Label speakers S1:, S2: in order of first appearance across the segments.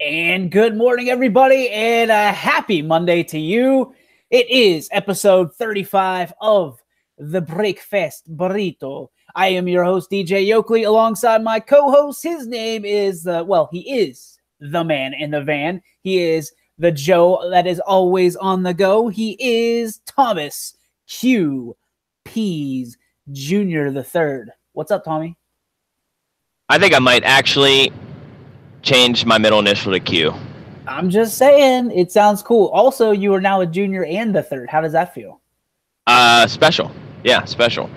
S1: And good morning, everybody, and a happy Monday to you. It is episode 35 of the Breakfast Burrito. I am your host, DJ Yoakley, alongside my co-host. His name is, he is the man in the van. He is the Joe that is always on the go. He is Thomas Q. Pease Jr. the Third. What's up, Tommy?
S2: I think I might actually change my middle initial to Q.
S1: I'm just saying, it sounds cool. Also, you are now a junior and the third. How does that feel?
S2: Special. Yeah, special.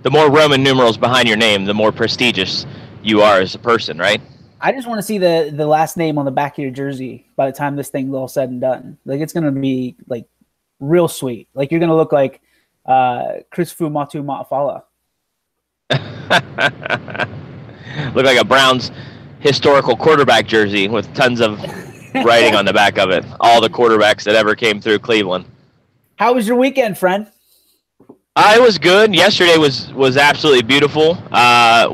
S2: The more Roman numerals behind your name, the more prestigious you are as a person, right?
S1: I just want to see the last name on the back of your jersey by the time this thing's all said and done. Like, it's going to be, like, real sweet. Like, you're going to look like Chris Fumatu Ma'afala.
S2: Look like a Browns historical quarterback jersey with tons of writing on the back of it. All the quarterbacks that ever came through Cleveland.
S1: How was your weekend, friend?
S2: It was good. Yesterday was absolutely beautiful.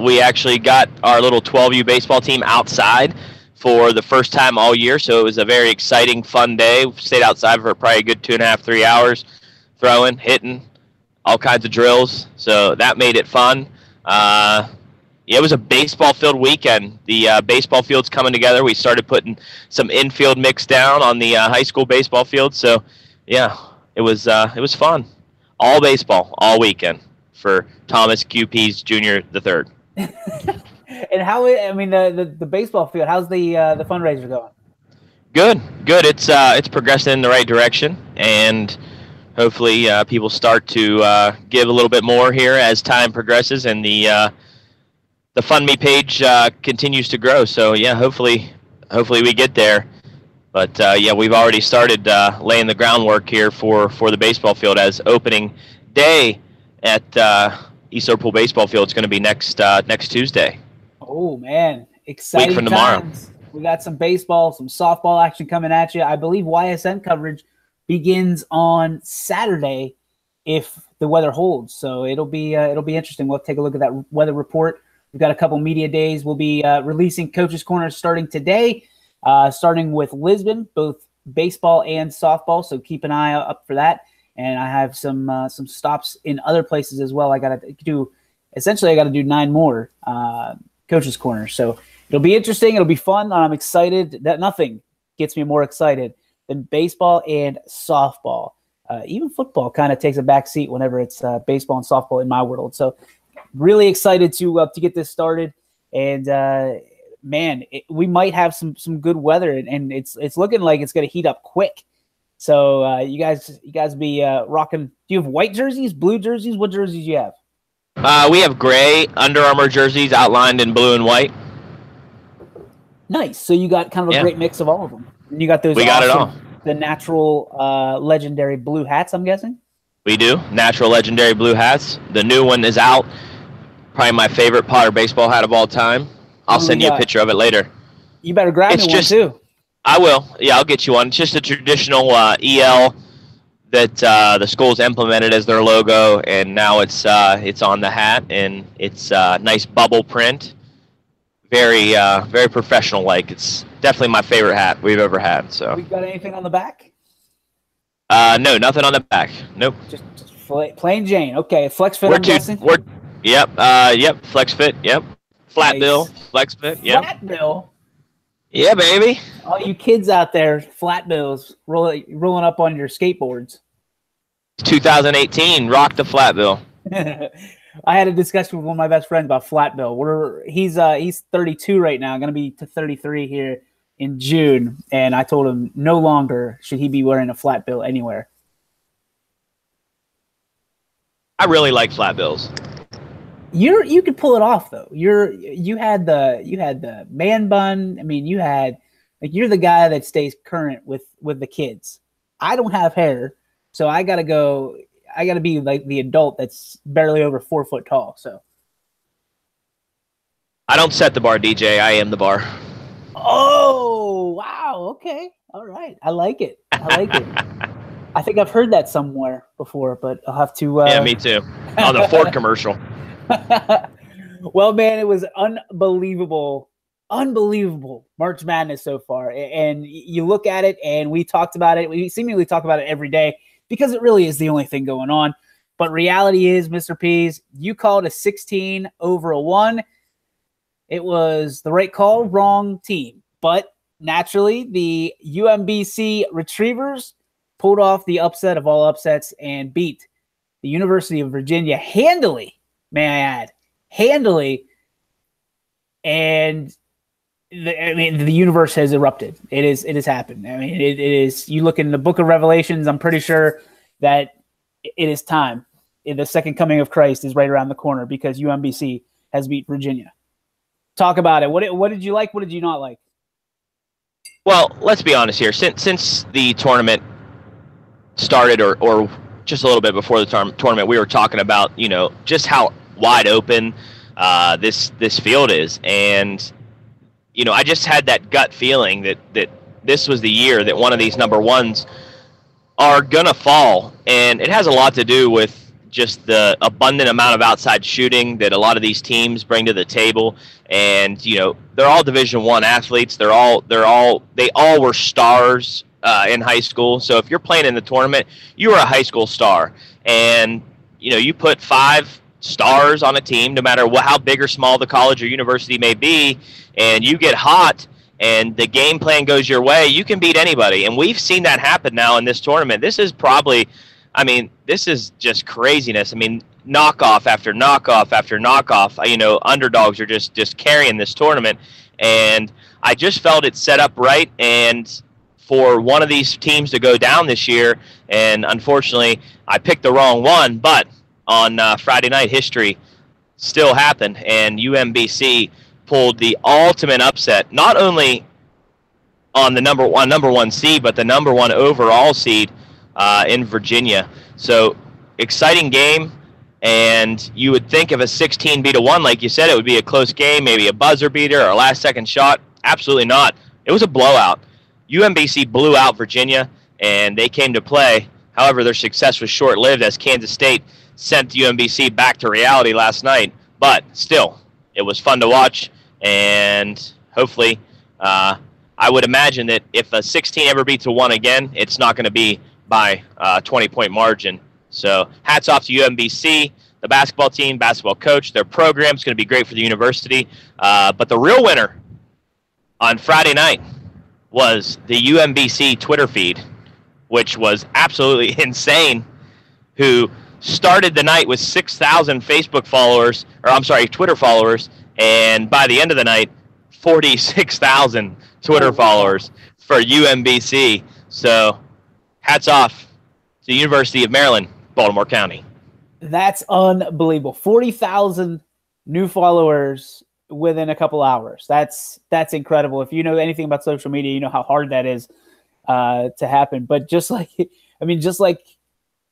S2: We actually got our little 12U baseball team outside for the first time all year, so it was a very exciting, fun day. We stayed outside for probably a good 2.5, 3 hours, throwing, hitting, all kinds of drills. So that made it fun. It was a baseball-filled weekend. The baseball field's coming together. We started putting some infield mix down on the high school baseball field. So, yeah, it was fun. All baseball, all weekend for Thomas Q. Pease Jr. the Third.
S1: And how? I mean, the baseball field. How's the fundraiser going?
S2: Good. It's progressing in the right direction, and hopefully people start to give a little bit more here as time progresses, and the Fund Me page continues to grow. So yeah, hopefully we get there. But we've already started laying the groundwork here for the baseball field, as opening day at East Liverpool Baseball Field is going to be next Tuesday.
S1: Oh man, exciting
S2: week from
S1: times.
S2: Tomorrow.
S1: We got some baseball, some softball action coming at you. I believe YSN coverage begins on Saturday if the weather holds. So it'll be interesting. We'll take a look at that weather report. We've got a couple media days. We'll be releasing Coaches Corner starting today, starting with Lisbon, both baseball and softball. So keep an eye up for that. And I have some stops in other places as well. I got to do 9 more Coaches Corner. So it'll be interesting. It'll be fun. I'm excited. That nothing gets me more excited than baseball and softball. Even football kind of takes a back seat whenever it's baseball and softball in my world. So really excited to get this started, and we might have some good weather, and it's looking like it's going to heat up quick. So you guys be rocking. Do you have white jerseys, blue jerseys? What jerseys do you have?
S2: We have gray Under Armour jerseys outlined in blue and white.
S1: Nice. So you got kind of a great mix of all of them. And you got those.
S2: We got it all.
S1: The natural, legendary blue hats, I'm guessing.
S2: We do. Natural legendary blue hats. The new one is out. Probably my favorite Potter baseball hat of all time. I'll send you a picture of it later.
S1: You better grab me one too.
S2: I will. Yeah, I'll get you one. It's just a traditional EL that the school's implemented as their logo, and now it's on the hat, and it's nice bubble print. Very very professional like. It's definitely my favorite hat we've ever had. So.
S1: We got anything on the back?
S2: No, nothing on the back. Nope.
S1: Just plain Jane. Okay, flex fit. I'm guessing.
S2: Yep. Flex fit. Yep. Flat bill. Flex fit. Yep.
S1: Flat bill.
S2: Yeah, baby.
S1: All you kids out there, flat bills, rolling up on your skateboards.
S2: 2018. Rock the flat bill.
S1: I had a discussion with one of my best friends about flat bill. He's 32 right now, going to be to 33 here in June, and I told him no longer should he be wearing a flat bill anywhere.
S2: I really like flat bills.
S1: You could pull it off though. You had the man bun. I mean, you're the guy that stays current with the kids. I don't have hair, so I gotta be like the adult that's barely over 4 foot tall. So
S2: I don't set the bar, DJ. I am the bar.
S1: Oh wow! Okay, all right. I like it. I think I've heard that somewhere before, but I'll have to.
S2: Yeah, me too. On the Ford commercial.
S1: Well, man, it was unbelievable unbelievable March Madness so far. And you look at it, and we talked about it. We seemingly talk about it every day because it really is the only thing going on. But reality is, Mr. Pease, you called a 16 over a 1. It was the right call, wrong team. But naturally, the UMBC Retrievers pulled off the upset of all upsets and beat the University of Virginia handily, may I add. Handily. And the universe has erupted. It has happened. I mean, it is. You look in the Book of Revelations. I'm pretty sure that it is time. The second coming of Christ is right around the corner because UMBC has beat Virginia. Talk about it. What did you like? What did you not like?
S2: Well, let's be honest here. Since the tournament started, or just a little bit before the tournament, we were talking about just how wide open this field is, and I just had that gut feeling that this was the year that one of these number ones are gonna fall, and it has a lot to do with just the abundant amount of outside shooting that a lot of these teams bring to the table. And they're all Division I athletes. They all were stars in high school. So if you're playing in the tournament, you are a high school star, and you put 5 stars on a team, no matter how big or small the college or university may be, and you get hot and the game plan goes your way, you can beat anybody. And we've seen that happen now in this tournament. This is probably, this is just craziness. Knockoff after knockoff after knockoff. Underdogs are just carrying this tournament, and I just felt it set up right, and for one of these teams to go down this year, and unfortunately I picked the wrong one, but on Friday night, history still happened, and UMBC pulled the ultimate upset, not only on the number one seed, but the number 1 overall seed in Virginia. So exciting game, and you would think if a 16 beat a 1, like you said, it would be a close game, maybe a buzzer beater or a last-second shot. Absolutely not. It was a blowout. UMBC blew out Virginia, and they came to play. However, their success was short-lived as Kansas State sent UMBC back to reality last night. But still, it was fun to watch, and hopefully I would imagine that if a 16 ever beats a 1 again, it's not going to be by a 20-point margin. So hats off to UMBC, the basketball team, basketball coach. Their program is going to be great for the university. But the real winner on Friday night was the UMBC Twitter feed, which was absolutely insane, who started the night with 6,000 Facebook followers, Twitter followers, and by the end of the night, 46,000 Twitter followers for UMBC. So hats off to the University of Maryland, Baltimore County.
S1: That's unbelievable. 40,000 new followers within a couple hours. That's incredible. If you know anything about social media, you know how hard that is to happen. But just like the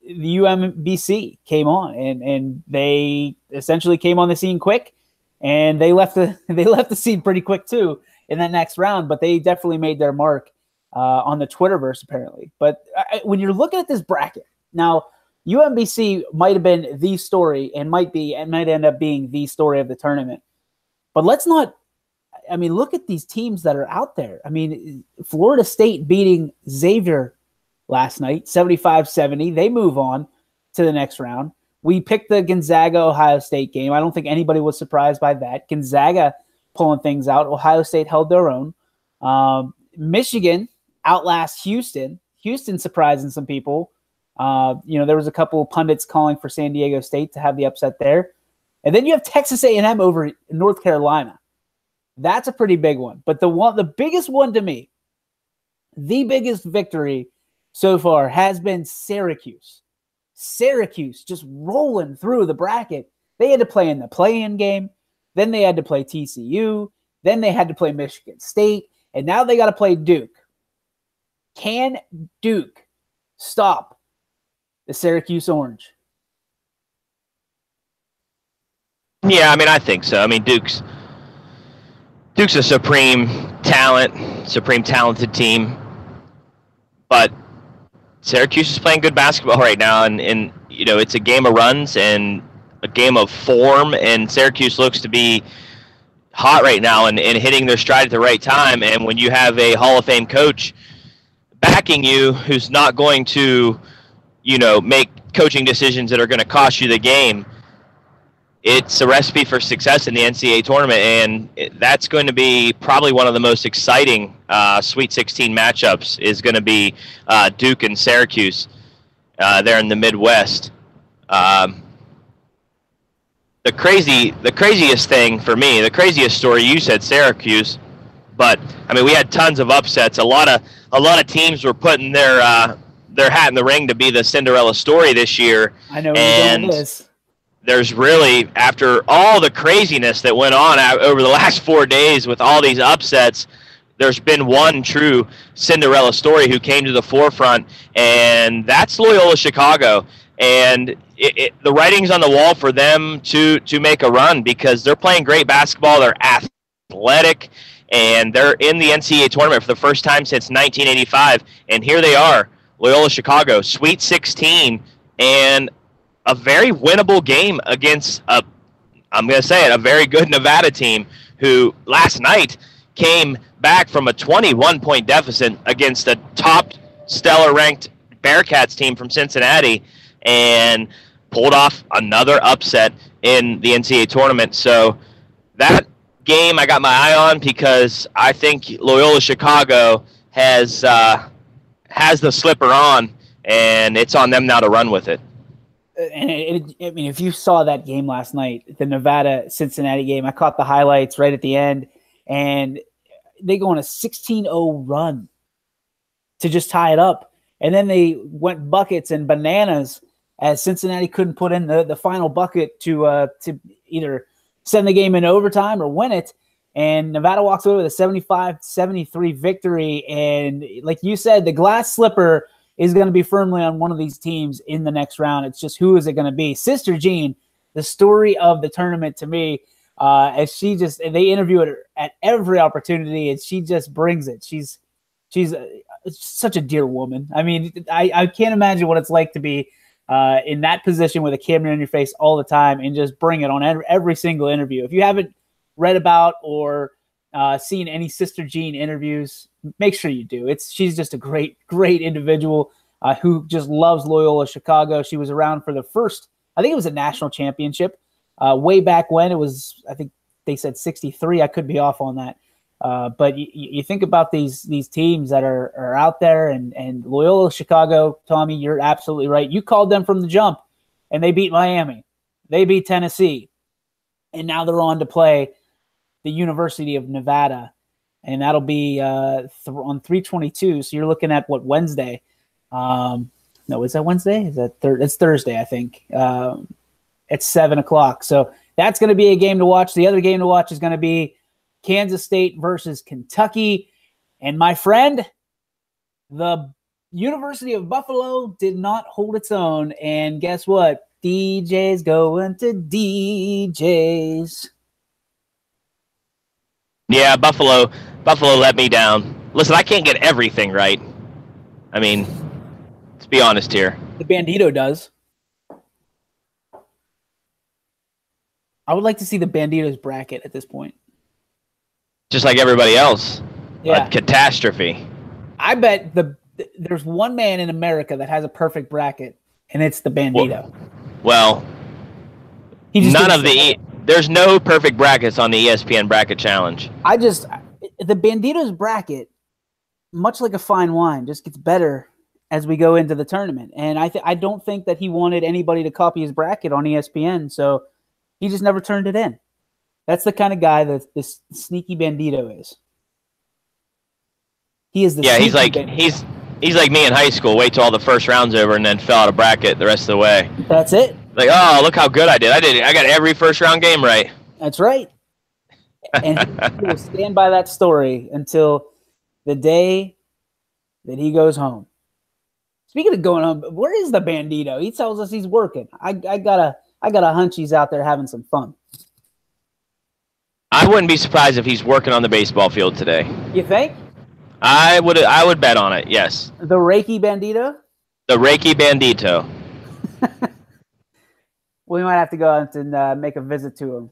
S1: UMBC came on, and they essentially came on the scene quick, and they left the scene pretty quick too in that next round. But they definitely made their mark on the Twitterverse apparently. But when you're looking at this bracket now, UMBC might have been the story, and might end up being the story of the tournament. But let's not. Look at these teams that are out there. Florida State beating Xavier last night, 75-70. They move on to the next round. We picked the Gonzaga-Ohio State game. I don't think anybody was surprised by that. Gonzaga pulling things out. Ohio State held their own. Michigan outlasts Houston. Houston surprising some people. There was a couple of pundits calling for San Diego State to have the upset there. And then you have Texas A&M over North Carolina. That's a pretty big one. But the biggest one to me, the biggest victory so far has been Syracuse. Syracuse just rolling through the bracket. They had to play in the play-in game. Then they had to play TCU. Then they had to play Michigan State. And now they got to play Duke. Can Duke stop the Syracuse Orange?
S2: Yeah, I think so. Duke's a supreme talented team. But Syracuse is playing good basketball right now, and it's a game of runs and a game of form, and Syracuse looks to be hot right now and hitting their stride at the right time. And when you have a Hall of Fame coach backing you who's not going to, make coaching decisions that are going to cost you the game, it's a recipe for success in the NCAA tournament, and that's going to be probably one of the most exciting Sweet 16 matchups is going to be Duke and Syracuse there in the Midwest. The craziest thing for me, the craziest story, you said Syracuse, but I mean we had tons of upsets. A lot of teams were putting their hat in the ring to be the Cinderella story this year.
S1: I know what it is.
S2: There's really, after all the craziness that went on over the last 4 days with all these upsets, there's been one true Cinderella story who came to the forefront, and that's Loyola Chicago. And the writing's on the wall for them to make a run because they're playing great basketball. They're athletic, and they're in the NCAA tournament for the first time since 1985. And here they are, Loyola Chicago, Sweet 16, and a very winnable game against I'm going to say it, a very good Nevada team who last night came back from a 21-point deficit against a top stellar-ranked Bearcats team from Cincinnati and pulled off another upset in the NCAA tournament. So that game I got my eye on because I think Loyola Chicago has the slipper on, and it's on them now to run with it.
S1: And I mean, if you saw that game last night, the Nevada-Cincinnati game, I caught the highlights right at the end, and they go on a 16-0 run to just tie it up. And then they went buckets and bananas as Cincinnati couldn't put in the final bucket to either send the game in overtime or win it. And Nevada walks away with a 75-73 victory. And like you said, the glass slipper is going to be firmly on one of these teams in the next round. It's just who is it going to be? Sister Jean, the story of the tournament to me, as they interview her at every opportunity, and she just brings it. She's such a dear woman. I mean, I can't imagine what it's like to be in that position with a camera in your face all the time and just bring it on every single interview. If you haven't read about or seen any Sister Jean interviews, make sure you do. She's just a great individual who just loves Loyola Chicago. She was around for the first, I think it was a national championship way back when. It was, I think they said 63. I could be off on that. But you think about these teams that are out there, and Loyola Chicago, Tommy, you're absolutely right. You called them from the jump, and they beat Miami. They beat Tennessee. And now they're on to play the University of Nevada. And that'll be on 3/22. So you're looking at what, Wednesday? No, is that Wednesday? Is that It's Thursday, I think. At 7 o'clock. So that's going to be a game to watch. The other game to watch is going to be Kansas State versus Kentucky. And my friend, the University of Buffalo did not hold its own. And guess what? DJ's going to DJ's.
S2: Yeah, Buffalo let me down. Listen, I can't get everything right. I mean, let's be honest here.
S1: The Bandito does. I would like to see the Banditos bracket at this point.
S2: Just like everybody else.
S1: Yeah.
S2: A catastrophe.
S1: I bet there's one man in America that has a perfect bracket, and it's the Bandito.
S2: Well, there's no perfect brackets on the ESPN Bracket Challenge.
S1: The Banditos bracket, much like a fine wine, just gets better as we go into the tournament. And I don't think that he wanted anybody to copy his bracket on ESPN, so he just never turned it in. That's the kind of guy that this sneaky Bandito is. He is the
S2: he's like me in high school. Wait till all the first round's over and then fill out a bracket the rest of the way.
S1: That's it.
S2: Like, oh, look how good I did. I got every first round game right.
S1: That's right. And he will stand by that story until the day that he goes home. Speaking of going home, where is the Bandito? He tells us he's working. I got a hunch he's out there having some fun.
S2: I wouldn't be surprised if he's working on the baseball field today.
S1: You think?
S2: I would bet on it, yes.
S1: The Reiki Bandito?
S2: The Reiki Bandito.
S1: We might have to go out and make a visit to him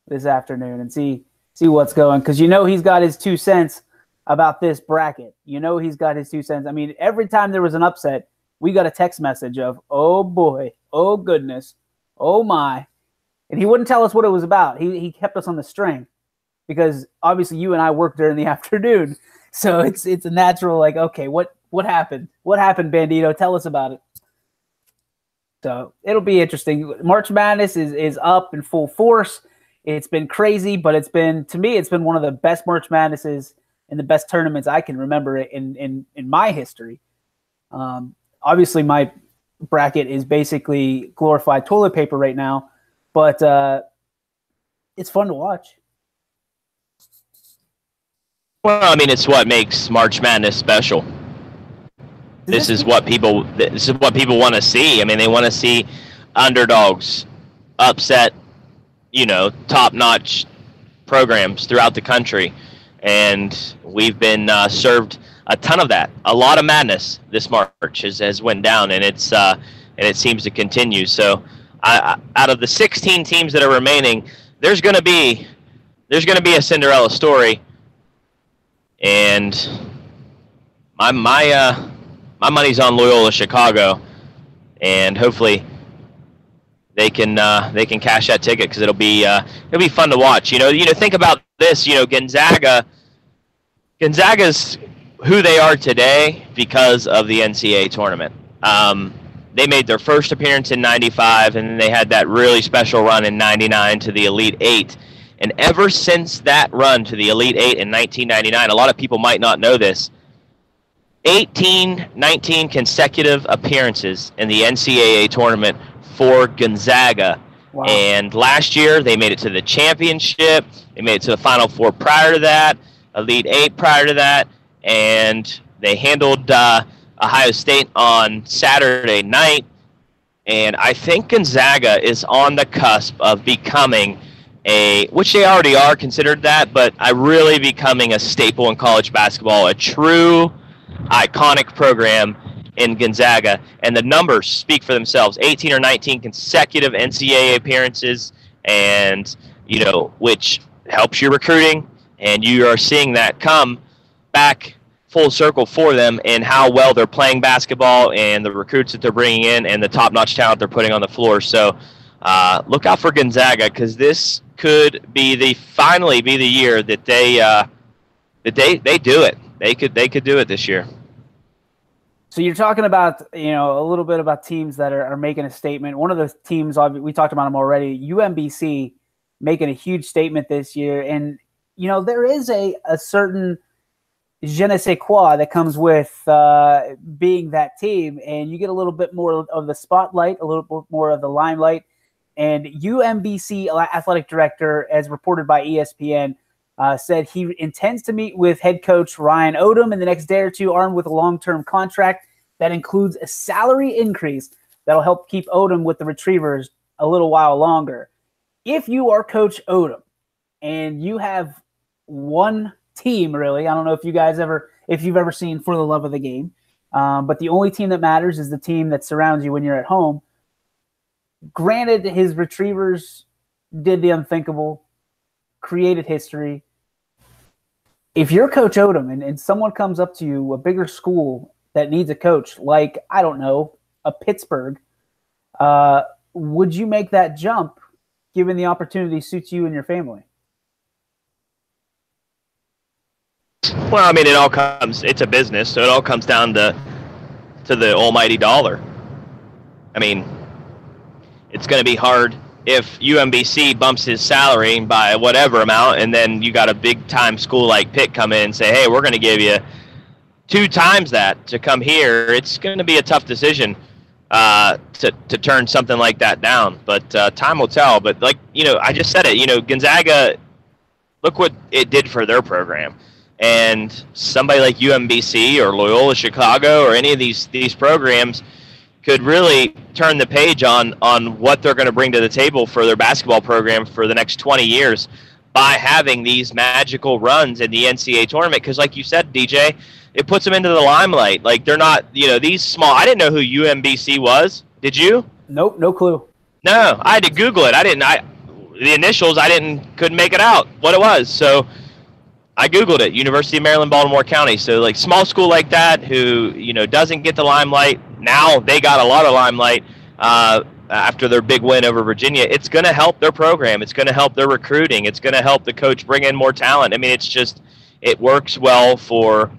S1: this afternoon and see see what's going, because you know he's got his 2 cents about this bracket. You know he's got his 2 cents. I mean, every time there was an upset, we got a text message of, oh boy, oh goodness, oh my. And he wouldn't tell us what it was about. He kept us on the string because obviously you and I work during the afternoon. So it's a natural, like, okay, what happened? What happened, Bandito? Tell us about it. So it'll be interesting. March Madness is up in full force. It's been crazy, but to me, it's been one of the best March Madnesses and the best tournaments I can remember in my history. Obviously, my bracket is basically glorified toilet paper right now, but it's fun to watch.
S2: Well, I mean, it's what makes March Madness special. This is what people want to see. I mean, they want to see underdogs upset, top-notch programs throughout the country. And we've been served a ton of that. A lot of madness this March has went down, and it seems to continue. So out of the 16 teams that are remaining, there's going to be a Cinderella story. And my money's on Loyola Chicago, and hopefully they can cash that ticket, because it'll be fun to watch. Think about this. Gonzaga's who they are today because of the NCAA tournament. They made their first appearance in '95, and then they had that really special run in '99 to the Elite Eight. And ever since that run to the Elite Eight in 1999, a lot of people might not know this, 19 consecutive appearances in the NCAA tournament for Gonzaga. Wow. And last year, they made it to the championship. They made it to the Final Four prior to that, Elite Eight prior to that, and they handled Ohio State on Saturday night. And I think Gonzaga is on the cusp of becoming which they already are considered that, but really becoming a staple in college basketball, a true iconic program in Gonzaga. And the numbers speak for themselves. 18 or 19 consecutive NCAA appearances, and which helps your recruiting, and you are seeing that come back full circle for them in how well they're playing basketball and the recruits that they're bringing in and the top-notch talent they're putting on the floor. So look out for Gonzaga, because this could finally be the year that they do it. They could do it this year.
S1: So you're talking about a little bit about teams that are making a statement. One of the teams, we talked about them already, UMBC, making a huge statement this year. And there is a certain je ne sais quoi that comes with being that team, and you get a little bit more of the spotlight, a little bit more of the limelight. And UMBC athletic director, as reported by ESPN, said he intends to meet with head coach Ryan Odom in the next day or two, armed with a long-term contract that includes a salary increase that'll help keep Odom with the Retrievers a little while longer. If you are Coach Odom and you have one team, really, I don't know if you've ever seen For the Love of the Game, but the only team that matters is the team that surrounds you when you're at home. Granted, his Retrievers did the unthinkable, created history. If you're Coach Odom and someone comes up to you, a bigger school that needs a coach, like, I don't know, a Pittsburgh, would you make that jump given the opportunity suits you and your family?
S2: Well, I mean, it's a business, so it all comes down to the almighty dollar. I mean, it's going to be hard if UMBC bumps his salary by whatever amount, and then you got a big-time school like Pitt come in and say, hey, we're going to give you 2 times that to come here. It's going to be a tough decision to turn something like that down. But time will tell. But, I just said it. Gonzaga, look what it did for their program. And somebody like UMBC or Loyola Chicago or any of these programs could really turn the page on what they're going to bring to the table for their basketball program for the next 20 years by having these magical runs in the NCAA tournament. Because like you said, DJ, it puts them into the limelight. Like, they're not, these small. I didn't know who UMBC was. Did you?
S1: Nope, no clue.
S2: No, I had to Google it. the initials, I couldn't make it out what it was. So I Googled it, University of Maryland, Baltimore County. So like small school like that who, doesn't get the limelight. Now they got a lot of limelight after their big win over Virginia. It's going to help their program. It's going to help their recruiting. It's going to help the coach bring in more talent. I mean, it works well for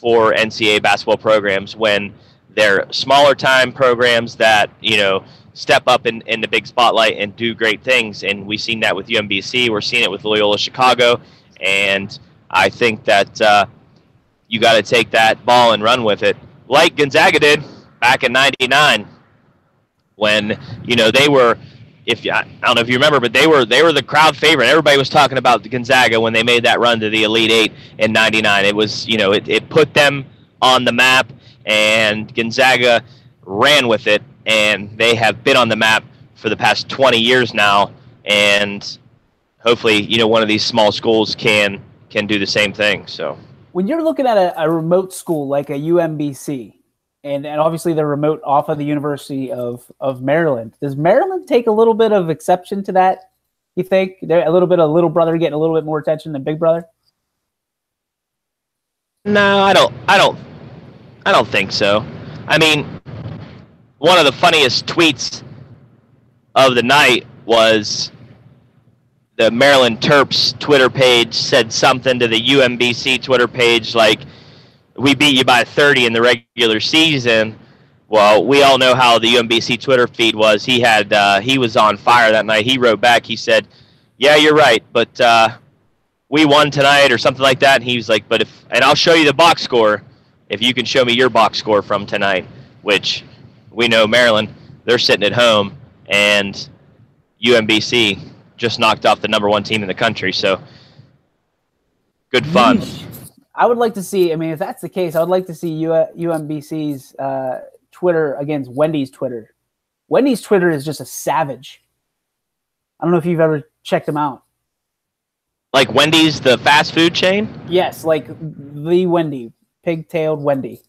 S2: NCAA basketball programs when they're smaller time programs that, step up in the big spotlight and do great things. And we've seen that with UMBC. We're seeing it with Loyola Chicago. And I think that you got to take that ball and run with it, like Gonzaga did back in '99, when they were. I don't know if you remember, but they were the crowd favorite. Everybody was talking about Gonzaga when they made that run to the Elite Eight in '99. It was it put them on the map, and Gonzaga ran with it, and they have been on the map for the past 20 years now, and hopefully one of these small schools can do the same thing. So
S1: when you're looking at a remote school like a UMBC, and obviously they're remote off of the University of Maryland, does Maryland take a little bit of exception to that? You think they're a little bit of little brother getting a little bit more attention than big brother?
S2: No, I don't think so. I mean, one of the funniest tweets of the night was the Maryland Terps Twitter page said something to the UMBC Twitter page like, "We beat you by 30 in the regular season." Well, we all know how the UMBC Twitter feed was. He was on fire that night. He wrote back. He said, "Yeah, you're right, but we won tonight," or something like that. And he was like, and I'll show you the box score if you can show me your box score from tonight," which we know Maryland, they're sitting at home, and UMBC just knocked off the #1 team in the country. So good fun.
S1: I would like to see, if that's the case, I would like to see UMBC's Twitter against Wendy's Twitter. Wendy's Twitter is just a savage. I don't know if you've ever checked them out.
S2: Like Wendy's, the fast food chain?
S1: Yes, like the Wendy, pig-tailed Wendy.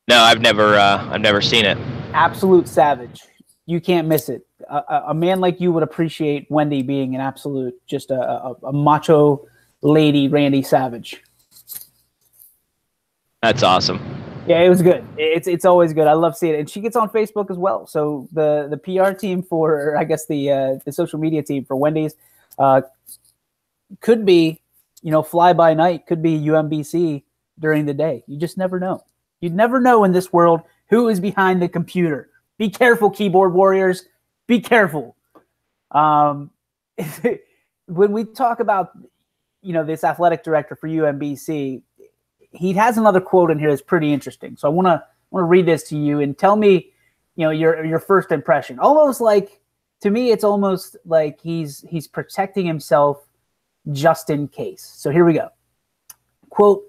S1: No,
S2: I've never seen it.
S1: Absolute savage. You can't miss it. A man like you would appreciate Wendy being an absolute, just a macho lady, Randy Savage.
S2: That's awesome.
S1: Yeah, it was good. It's always good. I love seeing it. And she gets on Facebook as well. So the PR team for, I guess, the social media team for Wendy's could be, fly by night, could be UMBC during the day. You just never know. You'd never know in this world who is behind the computer. Be careful, keyboard warriors. Be careful. When we talk about, this athletic director for UMBC, he has another quote in here that's pretty interesting. So I want to read this to you and tell me, your first impression. Almost like, to me, it's almost like he's protecting himself just in case. So here we go. Quote,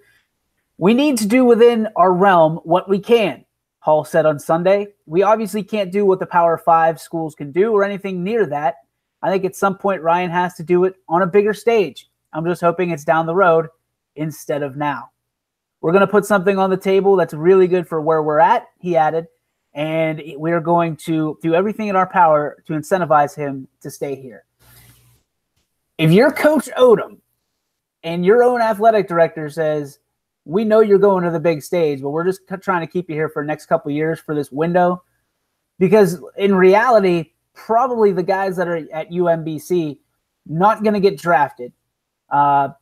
S1: "We need to do within our realm what we can," Hall said on Sunday. "We obviously can't do what the Power 5 schools can do or anything near that. I think at some point Ryan has to do it on a bigger stage. I'm just hoping it's down the road instead of now. We're going to put something on the table that's really good for where we're at," he added, "and we're going to do everything in our power to incentivize him to stay here." If you're Coach Odom and your own athletic director says, "We know you're going to the big stage, but we're just trying to keep you here for the next couple of years for this window," because in reality, probably the guys that are at UMBC not going to get drafted,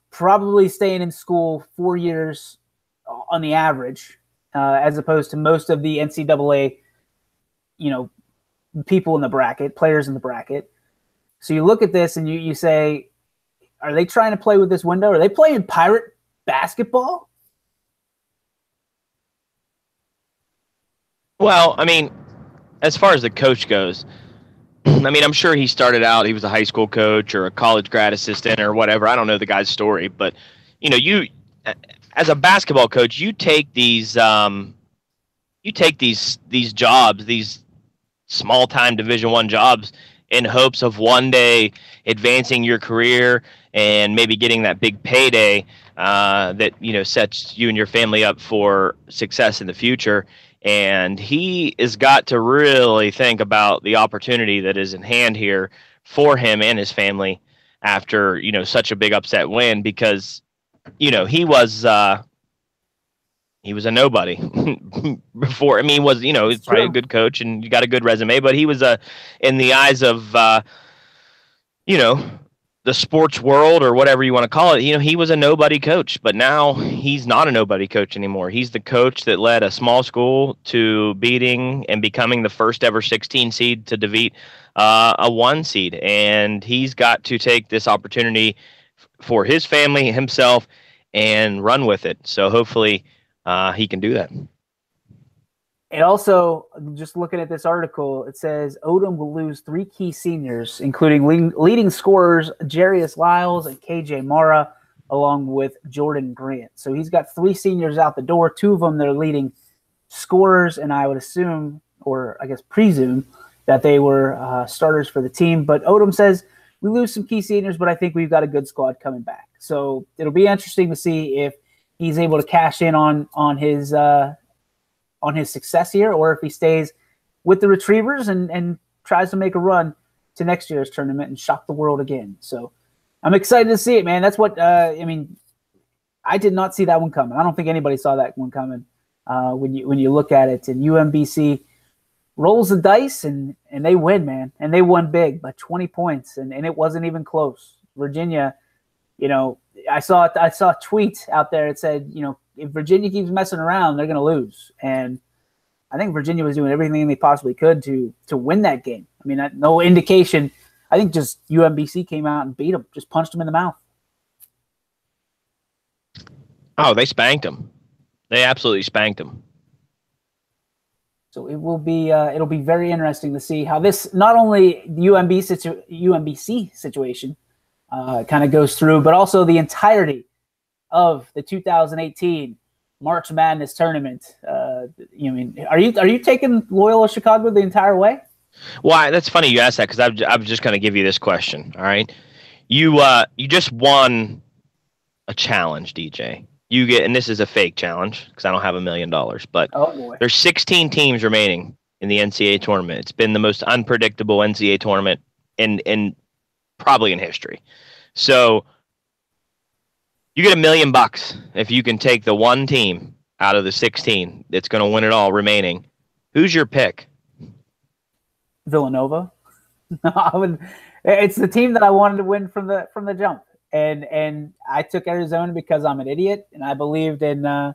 S1: probably staying in school 4 years on the average, as opposed to most of the NCAA, people in the bracket, players in the bracket. So you look at this and you say, are they trying to play with this window? Are they playing pirate basketball?
S2: Well, as far as the coach goes, I'm sure he started out, he was a high school coach or a college grad assistant or whatever. I don't know the guy's story, but you as a basketball coach, you take these jobs, these small time Division I jobs, in hopes of one day advancing your career and maybe getting that big payday that sets you and your family up for success in the future. And he has got to really think about the opportunity that is in hand here for him and his family after, such a big upset win, because, he was a nobody before. I mean, he was probably a good coach and you got a good resume, but he was in the eyes of, the sports world or whatever you want to call it, he was a nobody coach, but now he's not a nobody coach anymore. He's the coach that led a small school to beating and becoming the first ever 16 seed to defeat a 1 seed. And he's got to take this opportunity for his family, himself, and run with it. So hopefully he can do that.
S1: And also, just looking at this article, it says Odom will lose 3 key seniors, including leading scorers Jarius Lyles and KJ Mara, along with Jordan Grant. So he's got 3 seniors out the door. 2 of them, they're leading scorers, and I would assume, or I guess presume, that they were starters for the team. But Odom says we lose some key seniors, but I think we've got a good squad coming back. So it'll be interesting to see if he's able to cash in on his success here, or if he stays with the Retrievers and tries to make a run to next year's tournament and shock the world again. So I'm excited to see it, man. That's what I did not see that one coming. I don't think anybody saw that one coming when you look at it. And UMBC rolls the dice and they win, man. And they won big by 20 points, and it wasn't even close. Virginia, I saw a tweet out there that said, if Virginia keeps messing around, they're going to lose. And I think Virginia was doing everything they possibly could to win that game. I mean, no indication. I think just UMBC came out and beat them, just punched them in the mouth.
S2: Oh, they spanked them. They absolutely spanked them.
S1: So it'll be very interesting to see how this, not only the UMBC situation kind of goes through, but also the entirety of the 2018 March Madness tournament. Are you taking Loyola Chicago the entire way?
S2: Well, that's funny you asked that, because I was just going to give you this question. All right, you just won a challenge, DJ. You get, and this is a fake challenge because I don't have $1 million, but there's 16 teams remaining in the NCAA tournament. It's been the most unpredictable NCAA tournament in probably in history. So you get $1 million if you can take the one team out of the 16 that's going to win it all remaining. Who's your pick?
S1: Villanova. It's the team that I wanted to win from the jump, and I took Arizona because I'm an idiot and I believed in.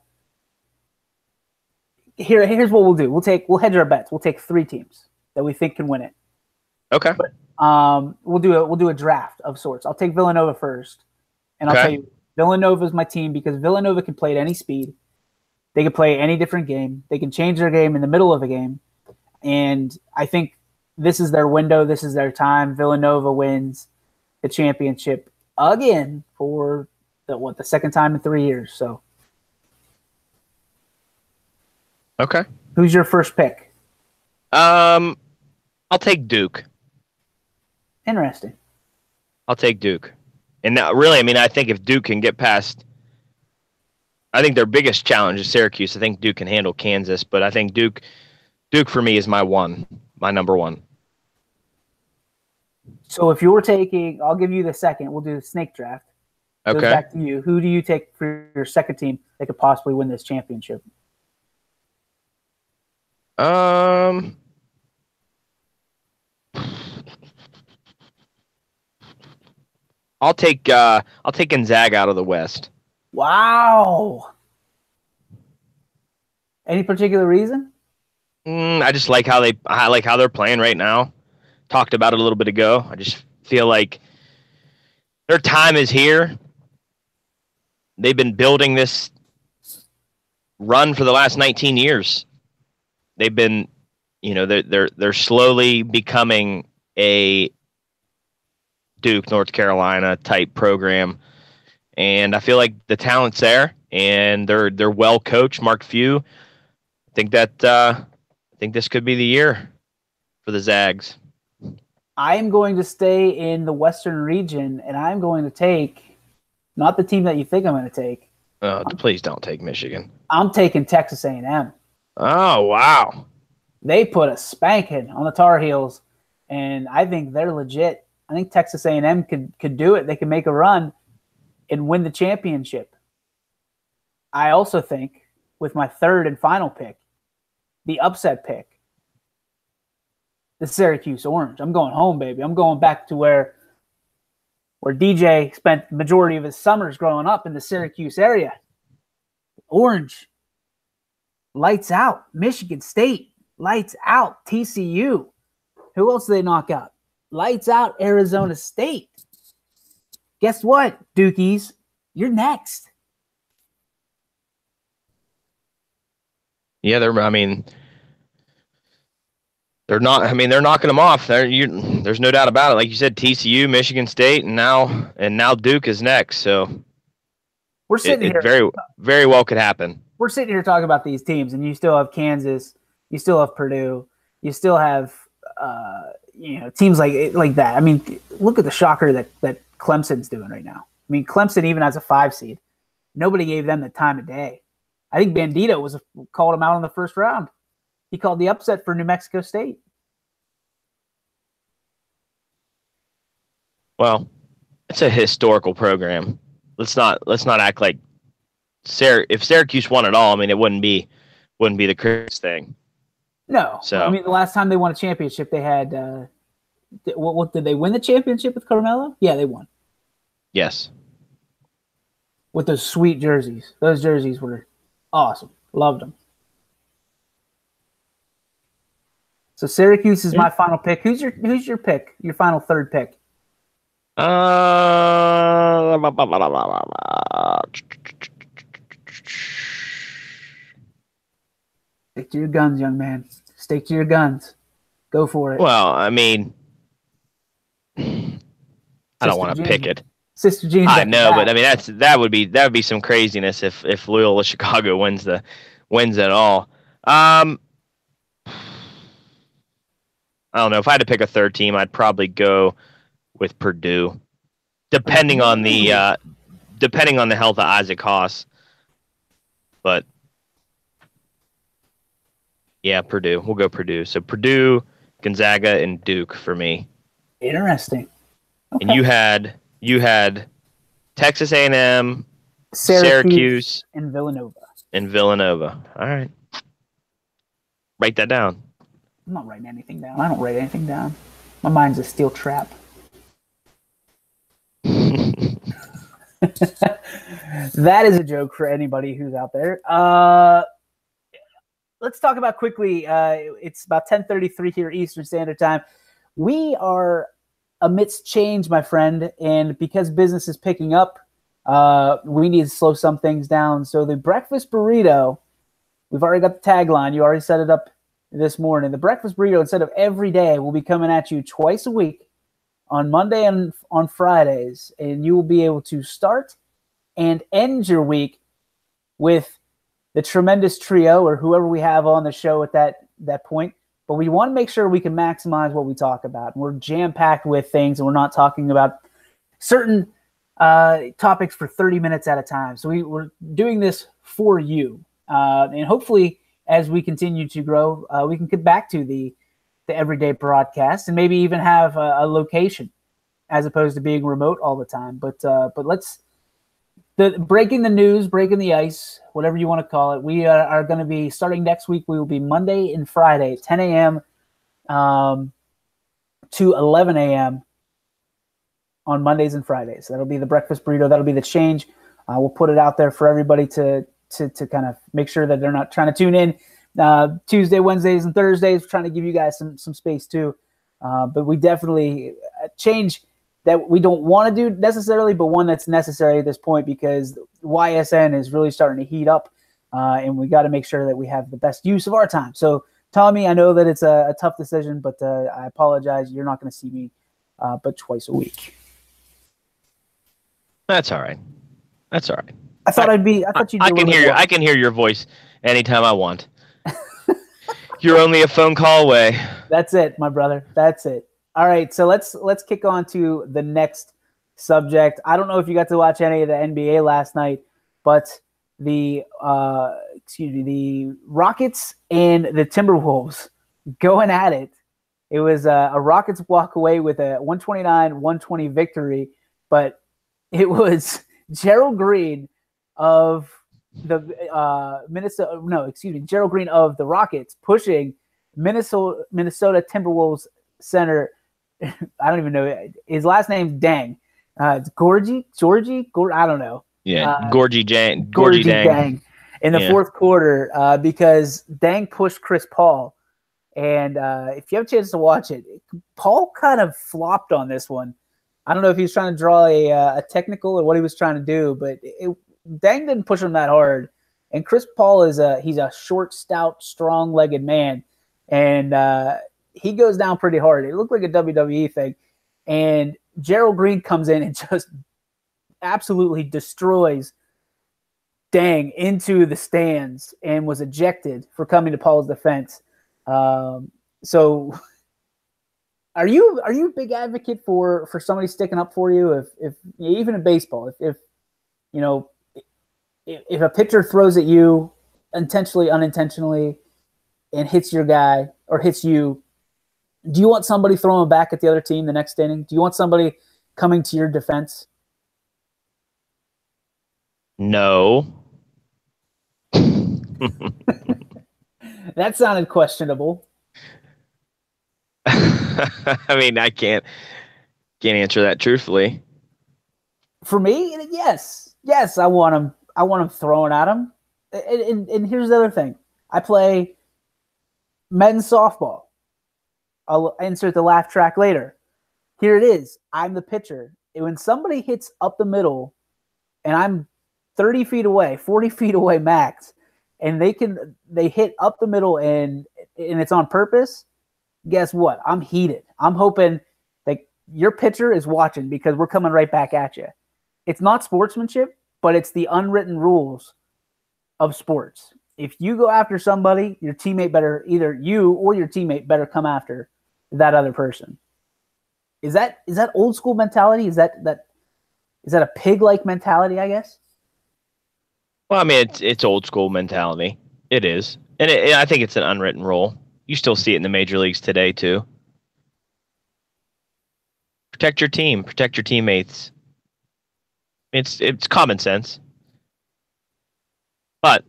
S1: Here's what we'll do. We'll hedge our bets. We'll take 3 teams that we think can win it.
S2: Okay.
S1: But, we'll do a draft of sorts. I'll take Villanova first, and I'll tell you. Villanova is my team because Villanova can play at any speed. They can play any different game. They can change their game in the middle of a game. And I think this is their window. This is their time. Villanova wins the championship again for the second time in 3 years. So,
S2: okay.
S1: Who's your first pick?
S2: I'll take Duke.
S1: Interesting.
S2: I'll take Duke. And now, really, I think if Duke can get past, I think their biggest challenge is Syracuse. I think Duke can handle Kansas, but I think Duke for me is my number 1.
S1: So if you're taking, I'll give you the second. We'll do the snake draft.
S2: Okay.
S1: Goes back to you. Who do you take for your second team that could possibly win this championship?
S2: I'll take Gonzaga out of the West.
S1: Wow. Any particular reason?
S2: I just like how they're playing right now. Talked about it a little bit ago. I just feel like their time is here. They've been building this run for the last 19 years. They've been, they're slowly becoming a Duke, North Carolina type program, and I feel like the talent's there, and they're well coached. Mark Few, I think this could be the year for the Zags.
S1: I am going to stay in the Western region, and I'm going to take not the team that you think I'm going to take.
S2: Please don't take Michigan.
S1: I'm taking Texas A&M.
S2: Oh, wow.
S1: They put a spanking on the Tar Heels, and I think they're legit. I think Texas A&M could do it. They can make a run and win the championship. I also think, with my third and final pick, the upset pick, the Syracuse Orange. I'm going home, baby. I'm going back to where DJ spent the majority of his summers growing up in the Syracuse area. Orange. Lights out. Michigan State. Lights out. TCU. Who else did they knock out? Lights out. Arizona State. Guess what, Dukies? You're next.
S2: Yeah, they're knocking them off. There's no doubt about it. Like you said, TCU, Michigan State, and now Duke is next. So
S1: we're sitting here.
S2: Very, very well could happen.
S1: We're sitting here talking about these teams, and you still have Kansas, you still have Purdue, you still have teams like that. I mean, look at the shocker that Clemson's doing right now. I mean, Clemson, even as a 5 seed, nobody gave them the time of day. I think Bandito called him out in the first round. He called the upset for New Mexico State.
S2: Well, it's a historical program. Let's not act like if Syracuse won it all. I mean, it wouldn't be the Chris thing.
S1: No.
S2: So
S1: I mean, the last time they won a championship, they had what did they win the championship with Carmelo? Yeah, they won.
S2: Yes.
S1: With those sweet jerseys. Those jerseys were awesome. Loved them. So Syracuse is my final pick. Who's your pick? Your final third pick? Stick to your guns, young man. Stick to your guns. Go for it.
S2: Well, I mean, I don't want to pick it.
S1: Sister Jean.
S2: I know, but I mean that would be some craziness if Loyola Chicago wins it all. I don't know. If I had to pick a third team, I'd probably go with Purdue, depending on the health of Isaac Haas. But yeah, Purdue. We'll go Purdue. So Purdue, Gonzaga, and Duke for me.
S1: Interesting. Okay.
S2: And you had Texas A&M, Syracuse,
S1: and Villanova.
S2: All right. Write that down.
S1: I'm not writing anything down. I don't write anything down. My mind's a steel trap. That is a joke for anybody who's out there. Let's talk about quickly. It's about 10:33 here Eastern Standard Time. We are amidst change, my friend, and because business is picking up, we need to slow some things down. So the breakfast burrito, we've already got the tagline. You already set it up this morning. The breakfast burrito, instead of every day, will be coming at you twice a week on Monday and on Fridays, and you will be able to start and end your week with the tremendous trio or whoever we have on the show at that point. But we want to make sure we can maximize what we talk about. And we're jam-packed with things, and we're not talking about certain topics for 30 minutes at a time. So we're doing this for you. And hopefully, as we continue to grow, we can get back to the everyday broadcast and maybe even have a location as opposed to being remote all the time. But let's breaking the news, breaking the ice, whatever you want to call it. We are going to be starting next week. We will be Monday and Friday, 10 a.m. To 11 a.m. on Mondays and Fridays. That'll be the breakfast burrito. That'll be the change. We'll put it out there for everybody to kind of make sure that they're not trying to tune in Tuesday, Wednesdays, and Thursdays. We're trying to give you guys some space too. But we definitely change that we don't want to do necessarily, but one that's necessary at this point because YSN is really starting to heat up, and we got to make sure that we have the best use of our time. So, Tommy, I know that it's a tough decision, but I apologize. You're not going to see me but twice a week.
S2: That's all right. That's all right.
S1: I thought you'd.
S2: I can hear your voice anytime I want. You're only a phone call away.
S1: That's it, my brother. That's it. All right, so let's kick on to the next subject. I don't know if you got to watch any of the NBA last night, but the the Rockets and the Timberwolves going at it. It was a Rockets walk away with a 129-120 victory, but it was Gerald Green of the Gerald Green of the Rockets pushing Minnesota Timberwolves center. I don't even know his last name's Dang. It's Georgie, I don't know.
S2: Yeah, Gorgie Dang
S1: in the fourth quarter because Dang pushed Chris Paul. And if you have a chance to watch it, Paul kind of flopped on this one. I don't know if he was trying to draw a technical or what he was trying to do, but Dang didn't push him that hard. And Chris Paul he's a short, stout, strong-legged man, and he goes down pretty hard. It looked like a WWE thing. And Gerald Green comes in and just absolutely destroys Dang into the stands and was ejected for coming to Paul's defense. So are you a big advocate for somebody sticking up for you if even in baseball, if a pitcher throws at you intentionally, unintentionally and hits your guy or hits you, do you want somebody throwing back at the other team the next inning? Do you want somebody coming to your defense?
S2: No.
S1: That sounded questionable.
S2: I mean, I can't answer that truthfully.
S1: For me, yes, I want him throwing at him. And here's the other thing: I play men's softball. I'll insert the laugh track later. Here it is. I'm the pitcher. And when somebody hits up the middle, and I'm 30 feet away, 40 feet away max, and they hit up the middle and it's on purpose, guess what? I'm heated. I'm hoping that your pitcher is watching because we're coming right back at you. It's not sportsmanship, but it's the unwritten rules of sports. If you go after somebody, your teammate better, either you or your teammate better come after that other person. Is that old school mentality? Is that a pig-like mentality, I guess?
S2: Well, I mean, it's old school mentality. It is. And I think it's an unwritten rule. You still see it in the major leagues today, too. Protect your team. Protect your teammates. It's common sense. But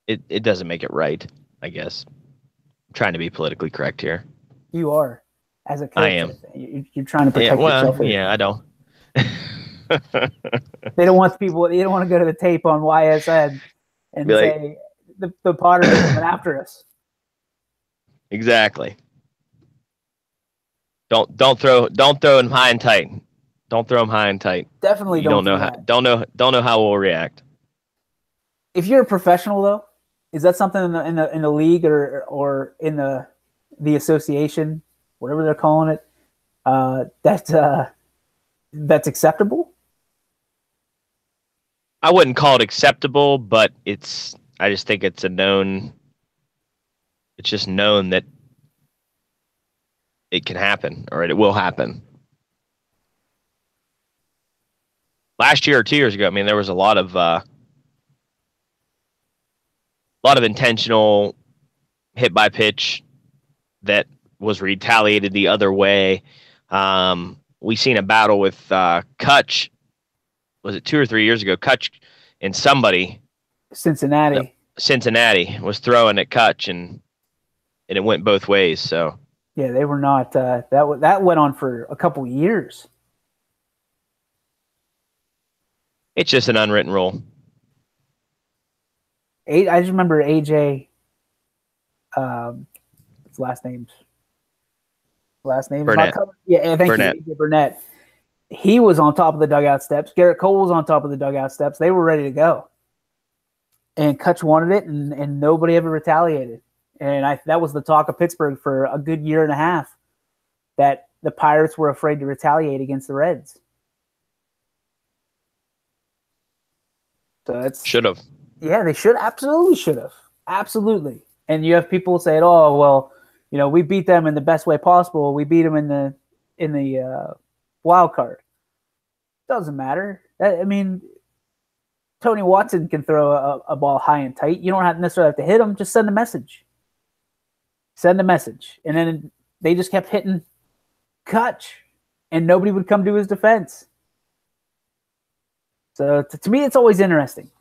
S2: it doesn't make it right, I guess. I'm trying to be politically correct here.
S1: You are. As a coach,
S2: I am.
S1: You're trying to protect yourself.
S2: Yeah, I don't.
S1: They don't want people. They don't want to go to the tape on YSN and say the Potters are coming after us.
S2: Exactly. Don't throw them high and tight. Don't throw them high and tight.
S1: Definitely
S2: don't know how we'll react.
S1: If you're a professional, though, is that something in the league or in the association, whatever they're calling it, that's acceptable?
S2: I wouldn't call it acceptable, but I just think it's just known that it can happen or it will happen. Last year or 2 years ago, I mean, there was a lot of intentional hit by pitch that was retaliated the other way. We seen a battle with Kutch. Was it 2 or 3 years ago? Kutch and somebody.
S1: Cincinnati
S2: was throwing at Kutch, and it went both ways. So
S1: yeah, they were not. That went on for a couple years.
S2: It's just an unwritten rule.
S1: I just remember AJ. His last name.
S2: Burnett.
S1: Yeah, thank you, AJ Burnett. He was on top of the dugout steps. Garrett Cole was on top of the dugout steps. They were ready to go. And Kutch wanted it, and nobody ever retaliated. And that was the talk of Pittsburgh for a good year and a half, that the Pirates were afraid to retaliate against the Reds. So it's
S2: should have.
S1: Yeah, they absolutely should have. Absolutely. And you have people saying, "Oh, well, we beat them in the best way possible. We beat them in the wild card." Doesn't matter. I mean, Tony Watson can throw a ball high and tight. You don't necessarily have to hit him. Just send a message. Send a message. And then they just kept hitting Kutch, and nobody would come to his defense. So to me, it's always interesting.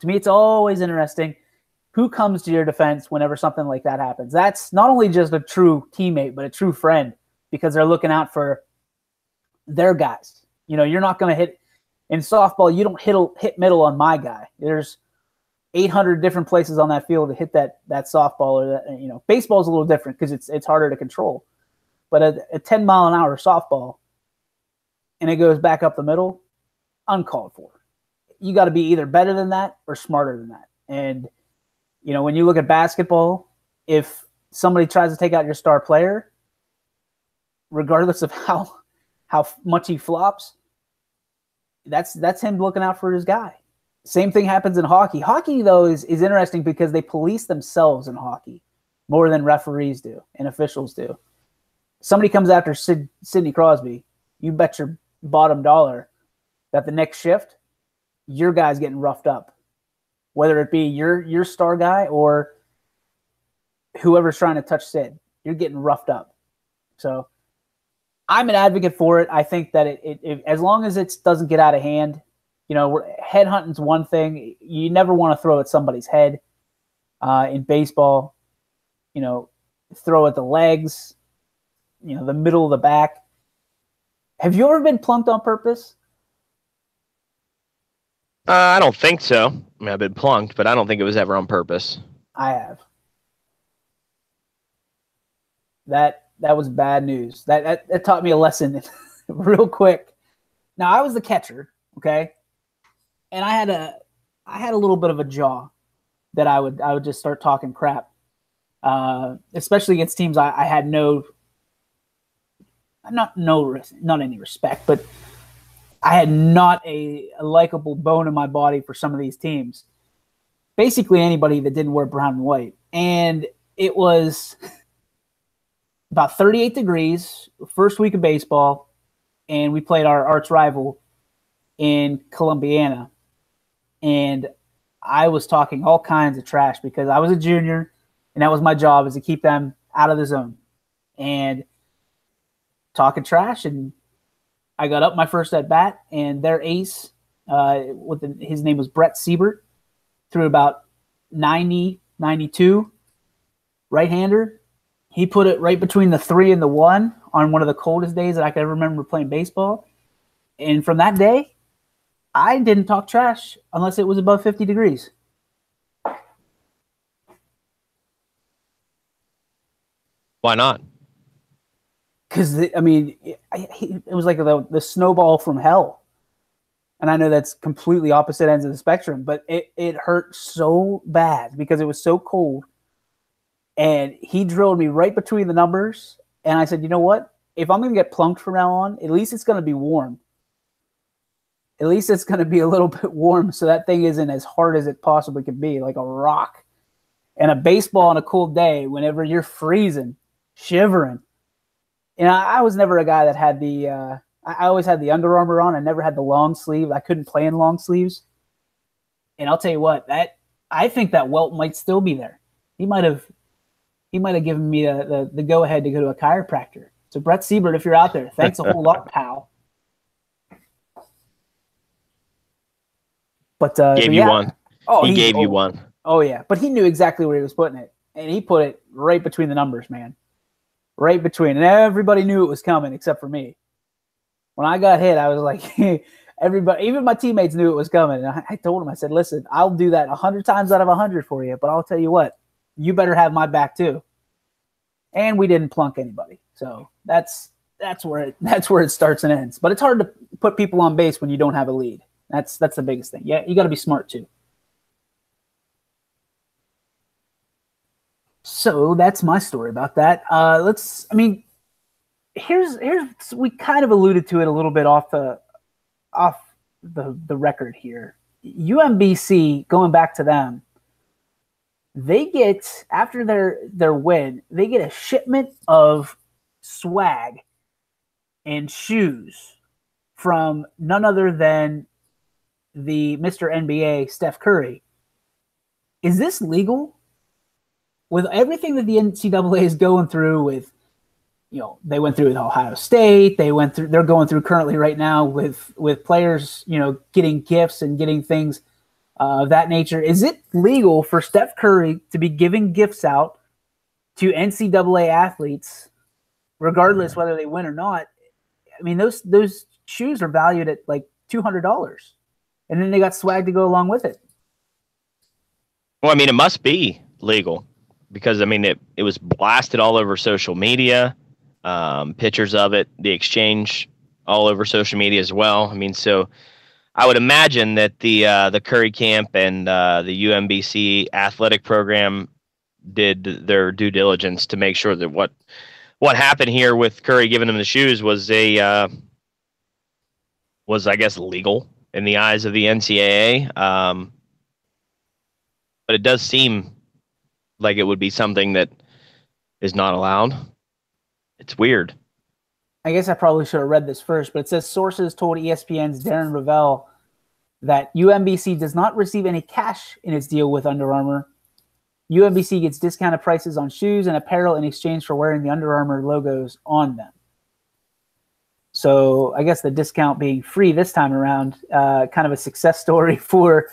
S1: Who comes to your defense whenever something like that happens. That's not only just a true teammate, but a true friend, because they're looking out for their guys. You know, you're not going to hit in softball. You don't hit middle on my guy. There's 800 different places on that field to hit that softball, or that, you know, baseball is a little different because it's harder to control. But a 10-mile-an-hour softball, and it goes back up the middle, uncalled for. You got to be either better than that or smarter than that. And you know, when you look at basketball, if somebody tries to take out your star player, regardless of how much he flops, that's him looking out for his guy. Same thing happens in hockey. Hockey, though, is interesting because they police themselves in hockey more than referees do and officials do. Somebody comes after Sidney Crosby, you bet your bottom dollar that the next shift, your guy's getting roughed up. Whether it be your star guy or whoever's trying to touch Sid, you're getting roughed up. So I'm an advocate for it. I think that it as long as it doesn't get out of hand, you know, headhunting's one thing. You never want to throw at somebody's head. In baseball, you know, throw at the legs, you know, the middle of the back. Have you ever been plunked on purpose?
S2: I don't think so. I mean, I've been plunked, but I don't think it was ever on purpose.
S1: I have. That was bad news. That taught me a lesson real quick. Now, I was the catcher, okay? And I had a little bit of a jaw that I would just start talking crap. Especially against teams I had not any respect, but I had not a likable bone in my body for some of these teams. Basically anybody that didn't wear brown and white. And it was about 38 degrees, first week of baseball, and we played our arch rival in Columbiana. And I was talking all kinds of trash because I was a junior, and that was my job, is to keep them out of the zone. And talking trash, and I got up my first at bat, and their ace, his name was Brett Siebert, threw about 90, 92, right-hander. He put it right between the 3 and the 1 on one of the coldest days that I could ever remember playing baseball. And from that day, I didn't talk trash unless it was above 50 degrees.
S2: Why not?
S1: Because, I mean, it was like the snowball from hell. And I know that's completely opposite ends of the spectrum, but it hurt so bad because it was so cold. And he drilled me right between the numbers. And I said, you know what? If I'm going to get plunked from now on, at least it's going to be warm. At least it's going to be a little bit warm so that thing isn't as hard as it possibly could be, like a rock. And a baseball on a cold day, whenever you're freezing, shivering. And I was never a guy that had I always had the Under Armour on. I never had the long sleeve. I couldn't play in long sleeves. And I'll tell you what, I think that welt might still be there. He might have given me the go ahead to go to a chiropractor. So Brett Siebert, if you're out there, thanks a whole lot, pal. But
S2: gave you one. Oh, he gave you one.
S1: Oh yeah, but he knew exactly where he was putting it, and he put it right between the numbers, man. Right between, and everybody knew it was coming except for me. When I got hit, I was like, everybody, even my teammates knew it was coming. And I told them, I said, listen, I'll do that 100 times out of 100 for you, but I'll tell you what, you better have my back too. And we didn't plunk anybody, so that's where it starts and ends. But it's hard to put people on base when you don't have a lead. That's the biggest thing. Yeah, you got to be smart too. So that's my story about that. Here's we kind of alluded to it a little bit off the record here. UMBC, going back to them, they get, after their win, they get a shipment of swag and shoes from none other than the Mr. NBA, Steph Curry. Is this legal? With everything that the NCAA is going through with, they went through with Ohio State. They're going through currently right now with players, getting gifts and getting things of that nature. Is it legal for Steph Curry to be giving gifts out to NCAA athletes, regardless whether they win or not? I mean, those shoes are valued at like $200, and then they got swag to go along with it.
S2: Well, I mean, it must be legal because, I mean, it was blasted all over social media, pictures of it, the exchange all over social media as well. I mean, so I would imagine that the Curry camp and the UMBC athletic program did their due diligence to make sure that what happened here with Curry giving him the shoes was I guess legal in the eyes of the NCAA. But it does seem like it would be something that is not allowed. It's weird.
S1: I guess I probably should have read this first, but it says sources told ESPN's Darren Ravel that UMBC does not receive any cash in its deal with Under Armour. UMBC gets discounted prices on shoes and apparel in exchange for wearing the Under Armour logos on them. So I guess the discount being free this time around, kind of a success story for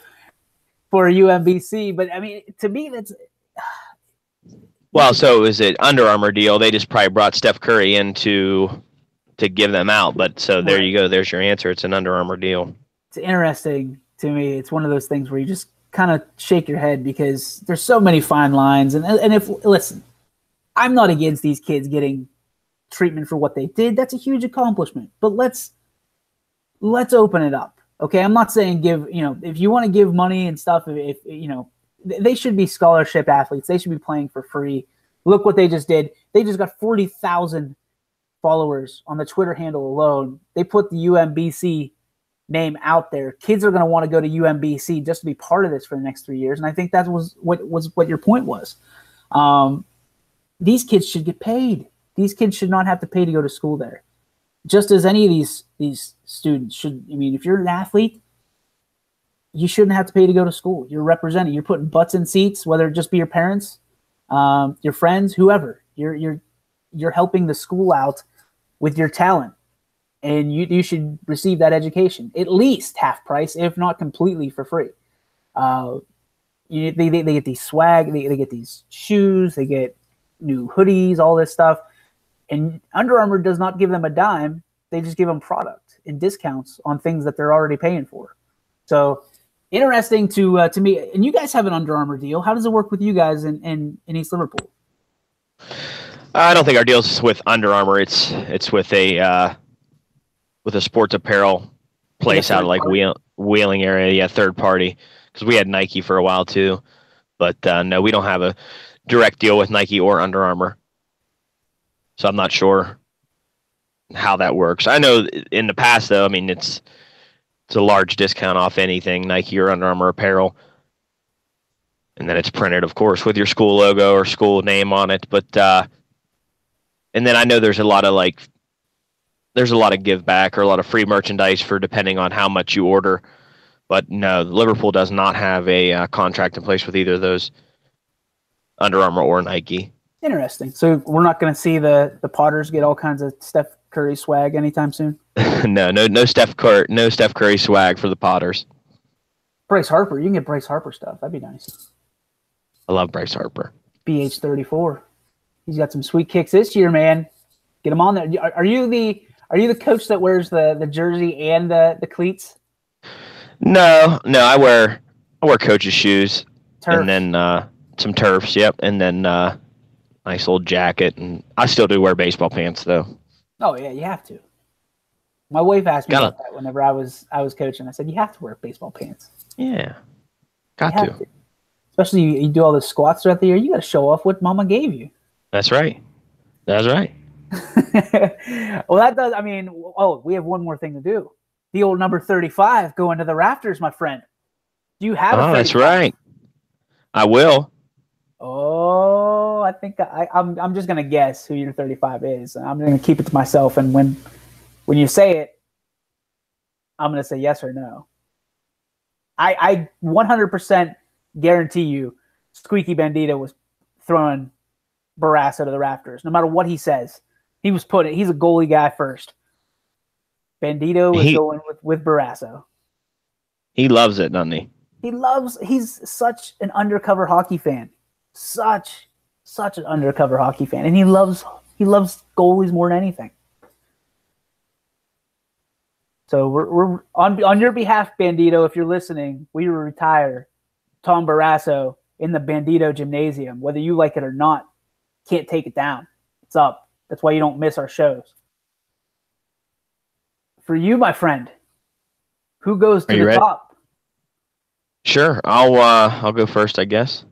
S1: UMBC. But I mean, to me, that's
S2: well. So is it Under Armour deal? They just probably brought Steph Curry in to give them out. But so there you go. There's your answer. It's an Under Armour deal.
S1: It's interesting to me. It's one of those things where you just kind of shake your head because there's so many fine lines. And listen, I'm not against these kids getting treatment for what they did. That's a huge accomplishment. But let's open it up. Okay, I'm not saying if you want to give money and stuff, if they should be scholarship athletes. They should be playing for free. Look what they just did. They just got 40,000 followers on the Twitter handle alone. They put the UMBC name out there. Kids are going to want to go to UMBC just to be part of this for the next 3 years. And I think that was what your point was. These kids should get paid. These kids should not have to pay to go to school there. Just as any of these students should. I mean, if you're an athlete, you shouldn't have to pay to go to school. You're representing. You're putting butts in seats, whether it just be your parents, your friends, whoever. You're helping the school out with your talent, and you should receive that education at least half price, if not completely for free. They get these swag, they get these shoes, they get new hoodies, all this stuff. And Under Armour does not give them a dime. They just give them product and discounts on things that they're already paying for. So interesting to me. And you guys have an Under Armour deal. How does it work with you guys in East Liverpool?
S2: I don't think our deal's with Under Armour. It's with a sports apparel place out of like Wheeling area. Yeah, third party. Because we had Nike for a while too. But no, we don't have a direct deal with Nike or Under Armour. So I'm not sure how that works. I know in the past, though, I mean, it's a large discount off anything, Nike or Under Armour apparel. And then it's printed, of course, with your school logo or school name on it. But and then I know there's a lot of give back or a lot of free merchandise for depending on how much you order. But no, Liverpool does not have a contract in place with either of those, Under Armour or Nike.
S1: Interesting. So we're not going to see the Potters get all kinds of Steph Curry swag anytime soon?
S2: No Steph Curry swag for the Potters.
S1: Bryce Harper. You can get Bryce Harper stuff. That'd be nice.
S2: I love Bryce Harper.
S1: BH34. He's got some sweet kicks this year, man. Get him on there. Are you the coach that wears the jersey and the cleats?
S2: No. I wear coach's shoes.
S1: Turf.
S2: And then some turfs. Yep. And then nice old jacket. And I still do wear baseball pants though.
S1: Oh yeah, you have to. My wife asked me about that whenever I was coaching. I said you have to wear baseball pants.
S2: Yeah, got to.
S1: Especially you do all the squats throughout the year. You got to show off what Mama gave you.
S2: That's right. Well,
S1: that does. I mean, we have one more thing to do. The old number 35 going to the rafters, my friend. Do you have?
S2: Oh, that's right. I will.
S1: Oh, I think I'm just gonna guess who your 35 is. I'm gonna keep it to myself, and when you say it, I'm gonna say yes or no. I 100% guarantee you Squeaky Bandito was throwing Barrasso to the rafters. No matter what he says, he's a goalie guy first. Bandito is going with Barrasso.
S2: He loves it, doesn't he?
S1: He's such an undercover hockey fan. Such an undercover hockey fan. And he loves goalies more than anything. So we're on your behalf, Bandito, if you're listening, we will retire Tom Barrasso in the Bandito Gymnasium. Whether you like it or not, can't take it down. It's up. That's why you don't miss our shows. For you, my friend, who goes to the top?
S2: Sure. I'll go first, I guess.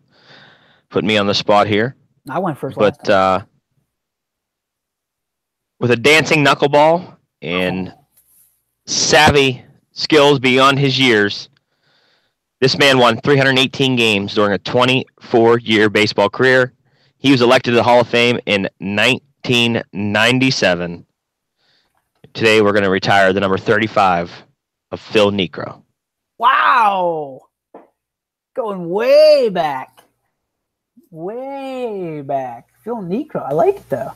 S2: Put me on the spot here.
S1: I went first last time.
S2: But with a dancing knuckleball and savvy skills beyond his years, this man won 318 games during a 24-year baseball career. He was elected to the Hall of Fame in 1997. Today, we're going to retire the number 35 of Phil Niekro.
S1: Wow. Going way back. Way back. Phil Niekro. I like it, though.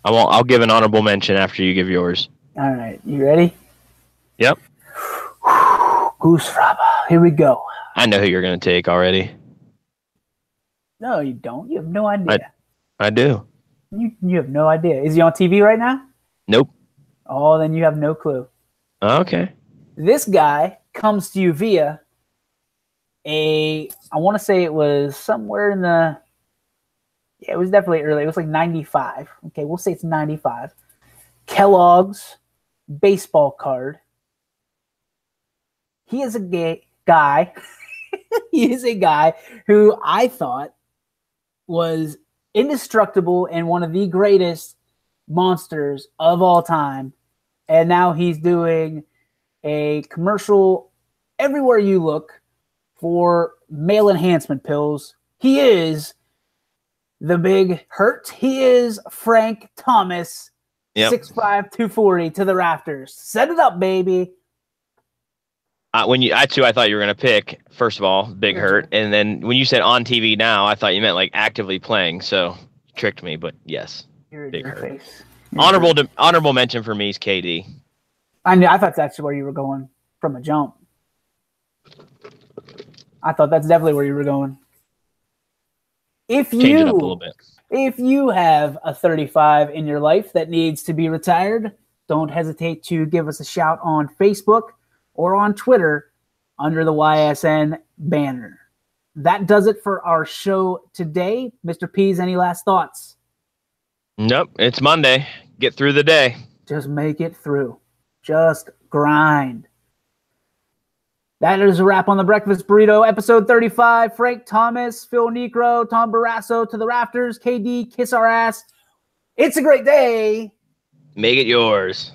S2: I'll give an honorable mention after you give yours.
S1: All right. You ready?
S2: Yep.
S1: Goose Fraba. Here we go.
S2: I know who you're going to take already.
S1: No, you don't. You have no idea.
S2: I do.
S1: You have no idea. Is he on TV right now?
S2: Nope.
S1: Oh, then you have no clue.
S2: Okay.
S1: This guy comes to you via I want to say it was somewhere in the, it was definitely early. It was like 95. Okay, we'll say it's 95. Kellogg's baseball card. He is a guy. He is a guy who I thought was indestructible and one of the greatest monsters of all time. And now he's doing a commercial everywhere you look for male enhancement pills. He is the Big Hurt. He is Frank Thomas. Yep. 6'5", 240 to the rafters. Set it up, baby.
S2: I thought you were gonna pick, first of all, Big Hurt, and then when you said on TV now, I thought you meant like actively playing. So you tricked me, but yes, Big Hurt. Honorable mention for me is KD.
S1: I thought that's where you were going from a jump. I thought that's definitely where you were going. Change it up a little bit. If you have a 35 in your life that needs to be retired, don't hesitate to give us a shout on Facebook or on Twitter under the YSN banner. That does it for our show today. Mr. Pease, any last thoughts?
S2: Nope. It's Monday. Get through the day.
S1: Just make it through. Just grind. That is a wrap on the Breakfast Burrito, episode 35. Frank Thomas, Phil Niekro, Tom Barrasso to the rafters. KD, kiss our ass. It's a great day.
S2: Make it yours.